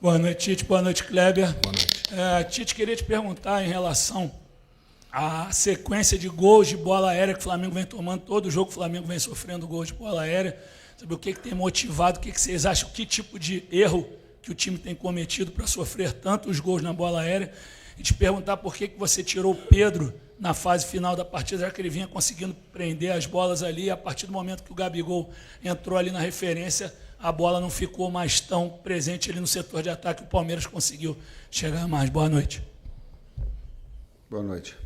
Boa noite, Tite. Boa noite, Kleber. Boa noite. Tite, queria te perguntar em relação à sequência de gols de bola aérea que o Flamengo vem tomando. Todo jogo o Flamengo vem sofrendo gols de bola aérea. Saber o que tem motivado, o que vocês acham, que tipo de erro que o time tem cometido para sofrer tantos gols na bola aérea. E te perguntar por que você tirou o Pedro na fase final da partida, já que ele vinha conseguindo prender as bolas ali, e a partir do momento que o Gabigol entrou ali na referência, a bola não ficou mais tão presente ali no setor de ataque, o Palmeiras conseguiu chegar mais. Boa noite. Boa noite.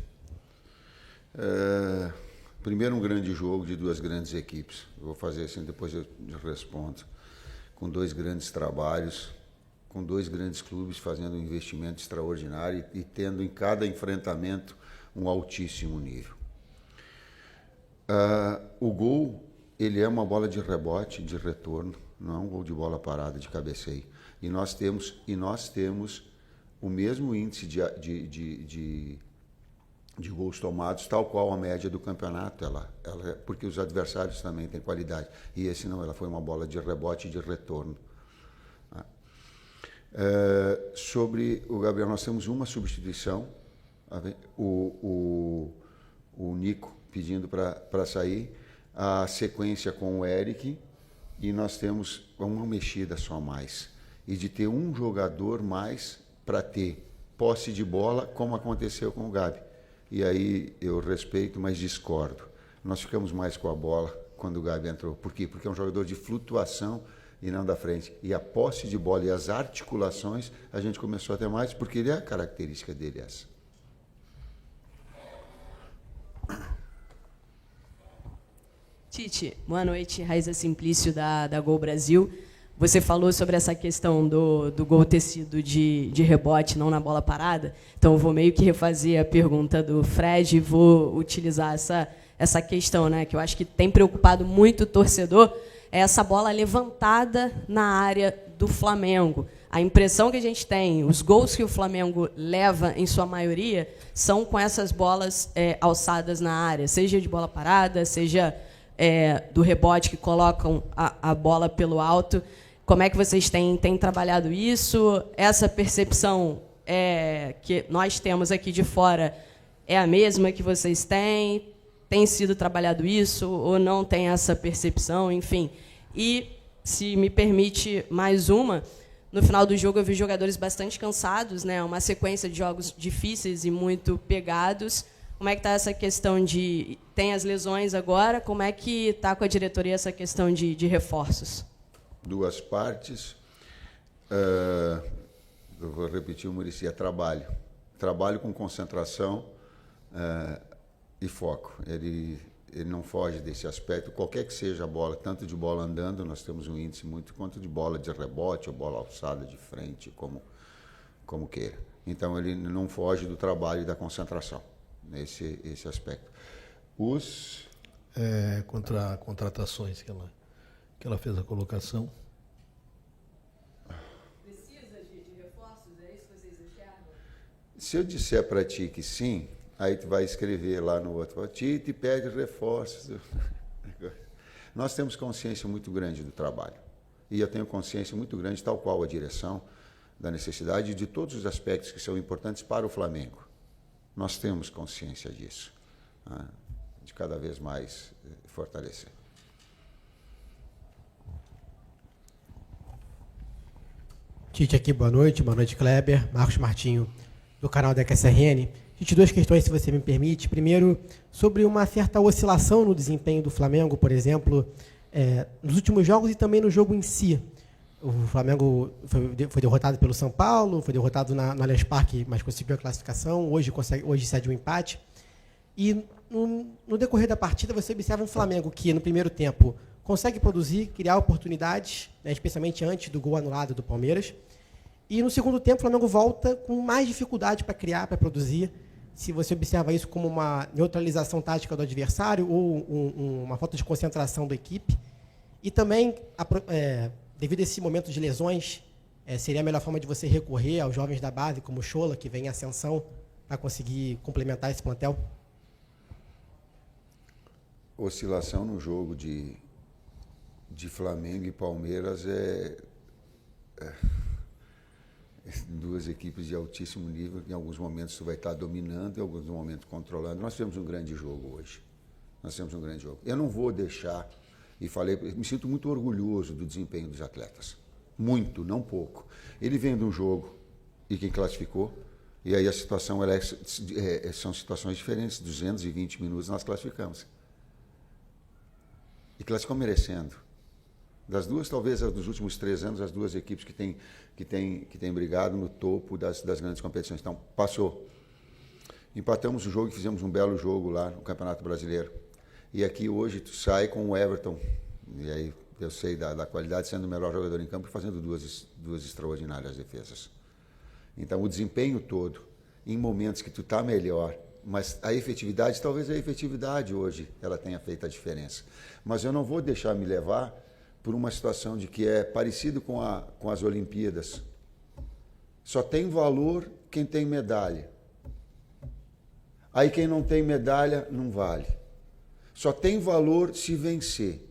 Primeiro, um grande jogo de duas grandes equipes. Eu vou fazer assim, depois eu respondo. Com dois grandes trabalhos, com dois grandes clubes fazendo um investimento extraordinário e tendo em cada enfrentamento um altíssimo nível. O gol, ele é uma bola de rebote, de retorno, não é um gol de bola parada, de cabeceio. E nós temos o mesmo índice de gols tomados, tal qual a média do campeonato, porque os adversários também têm qualidade. E esse não, ela foi uma bola de rebote e de retorno. Sobre o Gabriel, nós temos uma substituição, o Nico pedindo para sair, a sequência com o Eric, e nós temos uma mexida só mais. E de ter um jogador mais para ter posse de bola, como aconteceu com o Gabi. E aí eu respeito, mas discordo. Nós ficamos mais com a bola quando o Gabi entrou. Por quê? Porque é um jogador de flutuação e não da frente. E a posse de bola e as articulações, a gente começou a ter mais, porque ele é a característica dele essa. Tite, boa noite. Raíza Simplício, da Gol Brasil. Você falou sobre essa questão do gol ter sido de rebote, não na bola parada. Então, eu vou meio que refazer a pergunta do Fred e vou utilizar essa questão, né, que eu acho que tem preocupado muito o torcedor, é essa bola levantada na área do Flamengo. A impressão que a gente tem, os gols que o Flamengo leva, em sua maioria, são com essas bolas alçadas na área, seja de bola parada, seja do rebote que colocam a bola pelo alto. Como é que vocês têm trabalhado isso? Essa percepção que nós temos aqui de fora é a mesma que vocês têm? Tem sido trabalhado isso ou não tem essa percepção? Enfim. E, se me permite mais uma, no final do jogo eu vi jogadores bastante cansados, né? Uma sequência de jogos difíceis e muito pegados. Como é que está essa questão de... Tem as lesões agora, como é que está com a diretoria essa questão de reforços? Duas partes. Eu vou repetir o Muricy, é trabalho. Trabalho com concentração e foco. Ele não foge desse aspecto, qualquer que seja a bola, tanto de bola andando, nós temos um índice muito, quanto de bola de rebote ou bola alçada de frente, como queira. Então, ele não foge do trabalho e da concentração, nesse aspecto. Contra contratações que ela fez a colocação. Precisa de reforços? É isso que vocês enxergam? Se eu disser para ti que sim, aí tu vai escrever lá no outro, Tite pede reforços. Nós temos consciência muito grande do trabalho. E eu tenho consciência muito grande, tal qual a direção, da necessidade de todos os aspectos que são importantes para o Flamengo. Nós temos consciência disso, de cada vez mais fortalecer. Tite aqui, boa noite, Kleber, Marcos Martinho, do canal da QSRN. Tite, duas questões, se você me permite. Primeiro, sobre uma certa oscilação no desempenho do Flamengo, por exemplo, nos últimos jogos e também no jogo em si. O Flamengo foi derrotado pelo São Paulo, foi derrotado no Allianz Parque, mas conseguiu a classificação, hoje cede um empate. E no decorrer da partida, você observa um Flamengo que, no primeiro tempo, consegue produzir, criar oportunidades, né, especialmente antes do gol anulado do Palmeiras. E no segundo tempo, o Flamengo volta com mais dificuldade para criar, para produzir. Se você observa isso como uma neutralização tática do adversário ou uma falta de concentração da equipe. E também, devido a esse momento de lesões, seria a melhor forma de você recorrer aos jovens da base, como o Chola, que vem em ascensão, para conseguir complementar esse plantel? Oscilação no jogo de duas equipes de altíssimo nível, em alguns momentos tu vai estar dominando, em alguns momentos controlando. Nós temos um grande jogo hoje. Eu não vou deixar, e falei, me sinto muito orgulhoso do desempenho dos atletas. Muito, não pouco. Ele vem de um jogo, e quem classificou, e aí a situação são situações diferentes. 220 minutos nós classificamos. E classificou merecendo. Das duas, talvez, dos últimos 3 anos, as duas equipes que têm brigado no topo das grandes competições. Então, passou. Empatamos o jogo e fizemos um belo jogo lá no Campeonato Brasileiro. E aqui hoje tu sai com o Everton, e aí eu sei da qualidade, sendo o melhor jogador em campo e fazendo duas extraordinárias defesas. Então, o desempenho todo, em momentos que tu está melhor, mas a efetividade, talvez a efetividade hoje ela tenha feito a diferença. Mas eu não vou deixar me levar por uma situação de que é parecido com as Olimpíadas. Só tem valor quem tem medalha. Aí quem não tem medalha não vale. Só tem valor se vencer.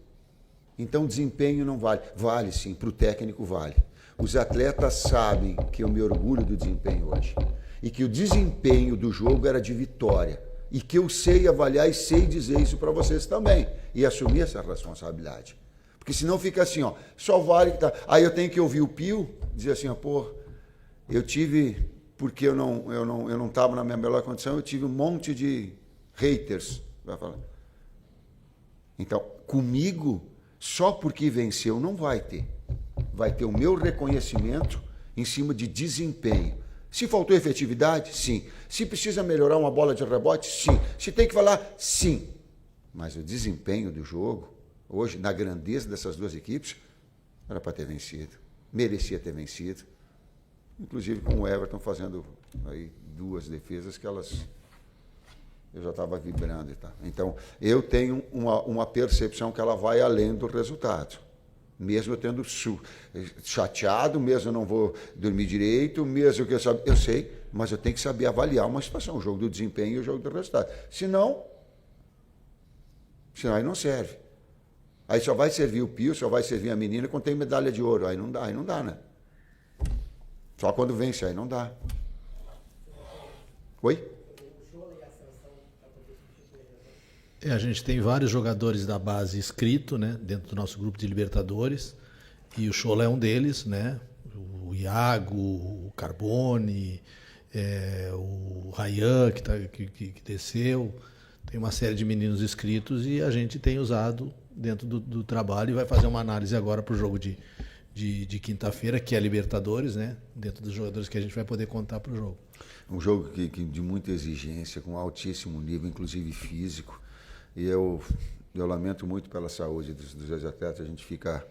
Então desempenho não vale. Vale sim, para o técnico vale. Os atletas sabem que eu me orgulho do desempenho hoje. E que o desempenho do jogo era de vitória. E que eu sei avaliar e sei dizer isso para vocês também. E assumir essa responsabilidade. Porque senão fica assim, ó, só vale que tá. Aí eu tenho que ouvir o Pio dizer assim, ó, pô, eu tive, porque eu não estava na minha melhor condição, eu tive um monte de haters. Vai falar. Então, comigo, só porque venceu não vai ter. Vai ter o meu reconhecimento em cima de desempenho. Se faltou efetividade, sim. Se precisa melhorar uma bola de rebote, sim. Se tem que falar, sim. Mas o desempenho do jogo, hoje, na grandeza dessas duas equipes, era para ter vencido. Merecia ter vencido. Inclusive com o Everton fazendo aí 2 defesas que eu já estava vibrando e tal. Então, eu tenho uma percepção que ela vai além do resultado. Mesmo eu tendo chateado, mesmo eu não vou dormir direito, mesmo que eu sei, mas eu tenho que saber avaliar uma situação, o jogo do desempenho e o jogo do resultado. Senão aí não serve. Aí só vai servir o Pio, só vai servir a menina quando tem medalha de ouro. Aí não dá, né? Só quando vence, aí não dá. Oi? A gente tem vários jogadores da base inscritos, né, dentro do nosso grupo de Libertadores, e o Chola é um deles, né? O Iago, o Carbone, o Rayan, que desceu. Tem uma série de meninos inscritos e a gente tem usado dentro do trabalho e vai fazer uma análise agora para o jogo de quinta-feira, que é Libertadores, né? Dentro dos jogadores que a gente vai poder contar para o jogo. Um jogo de muita exigência, com altíssimo nível, inclusive físico. E eu lamento muito pela saúde dos atletas. A gente fica...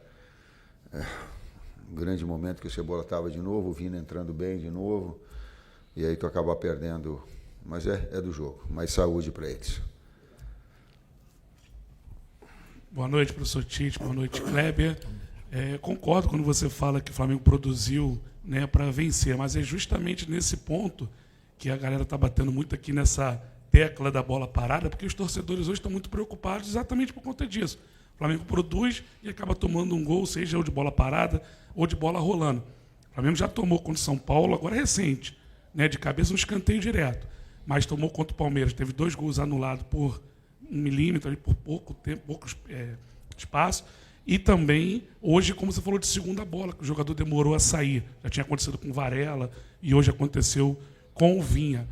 um grande momento que o Cebola estava de novo, o Vina entrando bem de novo, e aí tu acaba perdendo... Mas é do jogo. Mais saúde para eles. Boa noite, professor Tite. Boa noite, Kleber. Concordo quando você fala que o Flamengo produziu, né, para vencer, mas é justamente nesse ponto que a galera está batendo muito aqui nessa tecla da bola parada, porque os torcedores hoje estão muito preocupados exatamente por conta disso. O Flamengo produz e acaba tomando um gol, seja ou de bola parada ou de bola rolando. O Flamengo já tomou contra o São Paulo, agora recente, né, de cabeça, um escanteio direto. Mas tomou contra o Palmeiras, teve 2 gols anulados por 1 milímetro, por pouco tempo, pouco espaço. E também, hoje, como você falou, de segunda bola, que o jogador demorou a sair. Já tinha acontecido com o Varela e hoje aconteceu com o Vinha.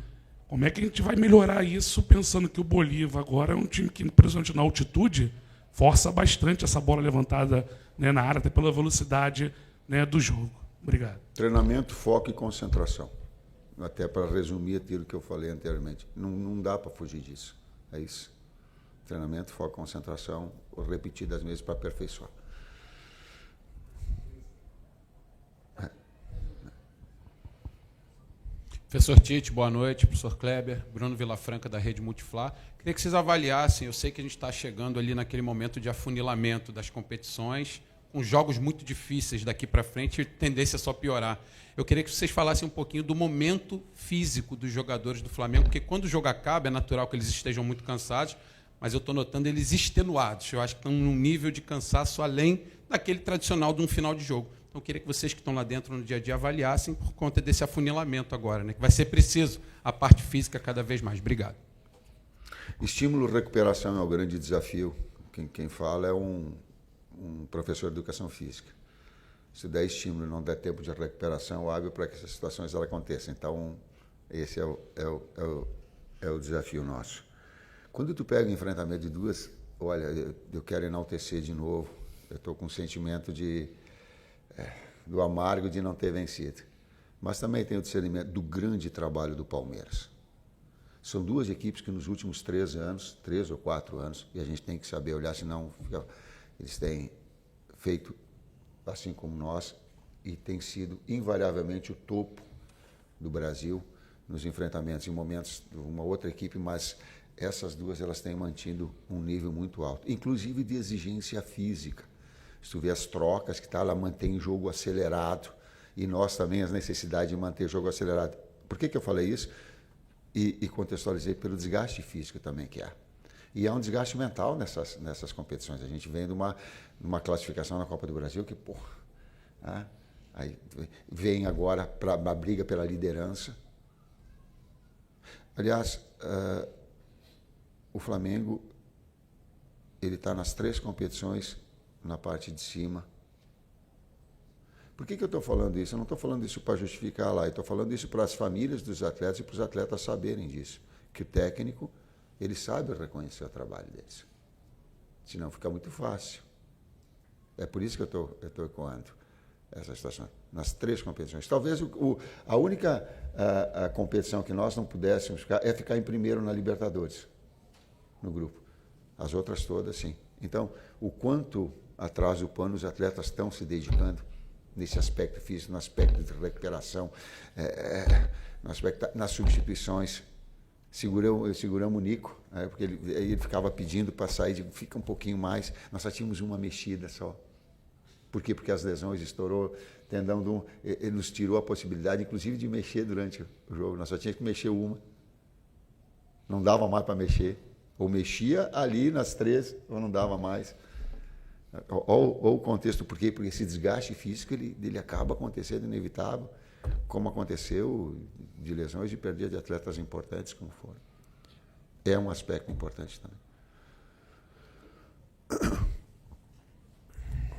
Como é que a gente vai melhorar isso, pensando que o Bolívar agora é um time que, principalmente na altitude, força bastante essa bola levantada, né, na área, até pela velocidade, né, do jogo. Obrigado. Treinamento, foco e concentração. Até para resumir aquilo que eu falei anteriormente. Não dá para fugir disso. É isso. Treinamento, foco, concentração, repetidas vezes para aperfeiçoar. Professor Tite, boa noite. Professor Kleber, Bruno Vilafranca, da Rede Multiflá. Queria que vocês avaliassem, eu sei que a gente está chegando ali naquele momento de afunilamento das competições, com jogos muito difíceis daqui para frente e tendência a só piorar. Eu queria que vocês falassem um pouquinho do momento físico dos jogadores do Flamengo, porque quando o jogo acaba, é natural que eles estejam muito cansados, mas eu estou notando eles extenuados. Eu acho que estão num nível de cansaço além daquele tradicional de um final de jogo. Então, eu queria que vocês que estão lá dentro no dia a dia avaliassem por conta desse afunilamento agora, né? Que vai ser preciso a parte física cada vez mais. Obrigado. Estímulo e recuperação é o grande desafio. Quem fala é um professor de educação física. Se der estímulo e não der tempo de recuperação hábil para que essas situações aconteçam. Então, esse é o desafio nosso. Quando tu pega o enfrentamento de duas, olha, eu quero enaltecer de novo. Eu estou com um sentimento do amargo de não ter vencido. Mas também tenho o discernimento do grande trabalho do Palmeiras. São duas equipes que nos últimos 3 ou 4 anos, e a gente tem que saber olhar, senão eles têm feito assim como nós, e tem sido invariavelmente o topo do Brasil nos enfrentamentos, em momentos de uma outra equipe, mas essas duas elas têm mantido um nível muito alto, inclusive de exigência física. Se tu vê as trocas que ela mantém jogo acelerado, e nós também as necessidades de manter jogo acelerado. Por que eu falei isso? E contextualizei pelo desgaste físico também que há. E há um desgaste mental nessas competições. A gente vem de uma classificação na Copa do Brasil que, aí vem agora para a briga pela liderança. Aliás, o Flamengo ele está nas 3 competições na parte de cima. Por que eu estou falando isso? Eu não estou falando isso para justificar lá, eu estou falando isso para as famílias dos atletas e para os atletas saberem disso. Que o técnico, ele sabe reconhecer o trabalho deles. Senão fica muito fácil. É por isso que eu estou ecoando essa situação. Nas 3 competições. Talvez a única a competição que nós não pudéssemos ficar é ficar em primeiro na Libertadores, no grupo. As outras todas, sim. Então, o quanto atrás do pano os atletas estão se dedicando nesse aspecto físico, no aspecto de recuperação, no aspecto, nas substituições. Seguramos o Nico, porque ele ficava pedindo para sair, digo, fica um pouquinho mais. Nós só tínhamos uma mexida só. Por quê? Porque as lesões estourou, tendão ele nos tirou a possibilidade, inclusive, de mexer durante o jogo. Nós só tínhamos que mexer uma. Não dava mais para mexer. Ou mexia ali nas 3, ou não dava mais. Ou o contexto, por quê? Porque esse desgaste físico ele acaba acontecendo inevitável, como aconteceu de lesões e perda de atletas importantes como foram. É um aspecto importante também.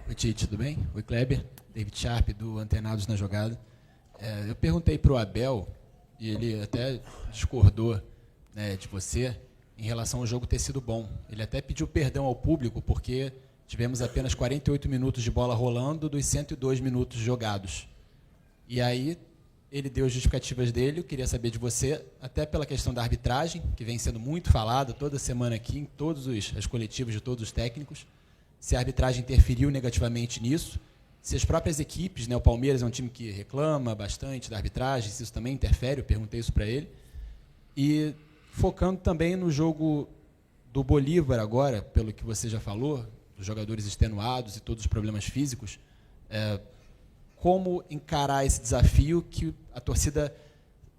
Oi, Tite, tudo bem? Oi, Kleber, David Sharp, do Antenados na Jogada. Eu perguntei para o Abel, e ele até discordou, né, de você, em relação ao jogo ter sido bom. Ele até pediu perdão ao público, porque tivemos apenas 48 minutos de bola rolando dos 102 minutos jogados. E aí, ele deu as justificativas dele, eu queria saber de você, até pela questão da arbitragem, que vem sendo muito falada toda semana aqui, em todos as coletivos de todos os técnicos, se a arbitragem interferiu negativamente nisso, se as próprias equipes, né, o Palmeiras é um time que reclama bastante da arbitragem, se isso também interfere, eu perguntei isso para ele. E focando também no jogo do Bolívar agora, pelo que você já falou, dos jogadores extenuados e todos os problemas físicos, como encarar esse desafio que a torcida,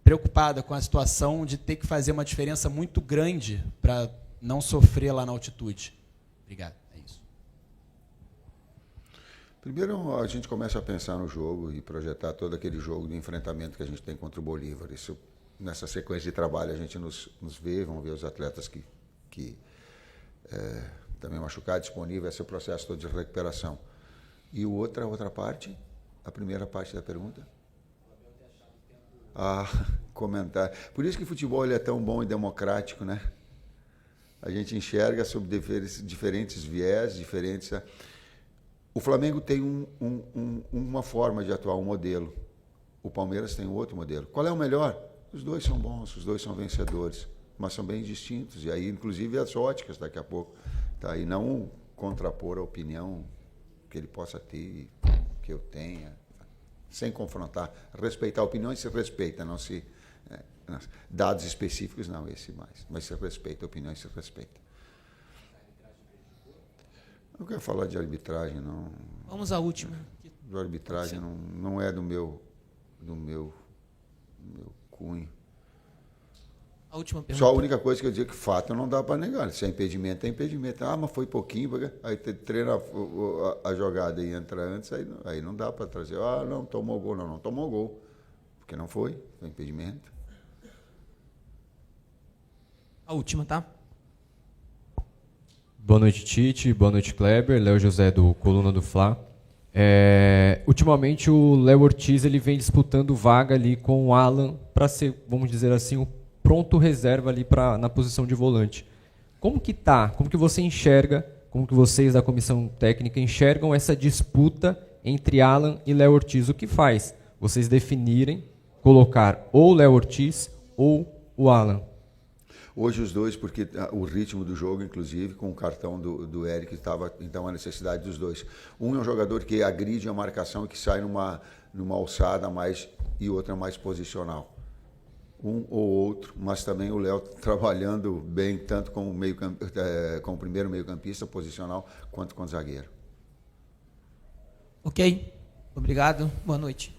preocupada com a situação de ter que fazer uma diferença muito grande para não sofrer lá na altitude? Obrigado. É isso. Primeiro, a gente começa a pensar no jogo e projetar todo aquele jogo de enfrentamento que a gente tem contra o Bolívar. Isso, nessa sequência de trabalho, a gente nos vê, vamos ver os atletas que também machucados, disponíveis, esse é o processo todo de recuperação. E outra parte, a primeira parte da pergunta? Comentar. Por isso que o futebol ele é tão bom e democrático, né? A gente enxerga sob diferentes viés, diferentes... O Flamengo tem uma forma de atuar, um modelo. O Palmeiras tem outro modelo. Qual é o melhor? Os dois são bons, os dois são vencedores, mas são bem distintos. E aí, inclusive, as óticas daqui a pouco. Tá? E não contrapor a opinião que ele possa ter, que eu tenha, sem confrontar. Respeitar opiniões se respeita, não se... dados específicos, não, esse mais. Mas se respeita, opiniões se respeita. Não quero falar de arbitragem, não. Vamos à última. De arbitragem não é do meu cunho. A última pergunta. Só a única coisa que eu digo que fato não dá para negar. Se é impedimento, é impedimento. Ah, mas foi pouquinho. Aí treina a jogada e entra antes, aí não dá para trazer. Ah, não, tomou gol. Não tomou gol. Porque não foi impedimento. A última, tá? Boa noite, Tite. Boa noite, Kleber. Léo José, do Coluna do Fla. Ultimamente, o Léo Ortiz ele vem disputando vaga ali com o Alan para ser, vamos dizer assim, o pronto reserva ali na posição de volante. Como que você enxerga, como que vocês da comissão técnica enxergam essa disputa entre Alan e Léo Ortiz? O que faz vocês definirem, colocar ou o Léo Ortiz ou o Alan? Hoje os dois, porque o ritmo do jogo, inclusive, com o cartão do Eric, estava então a necessidade dos dois. Um é um jogador que agride a marcação e que sai numa alçada mais e outra mais posicional. Um ou outro, mas também o Léo trabalhando bem, tanto como o primeiro meio-campista posicional, quanto com o zagueiro. Ok. Obrigado. Boa noite.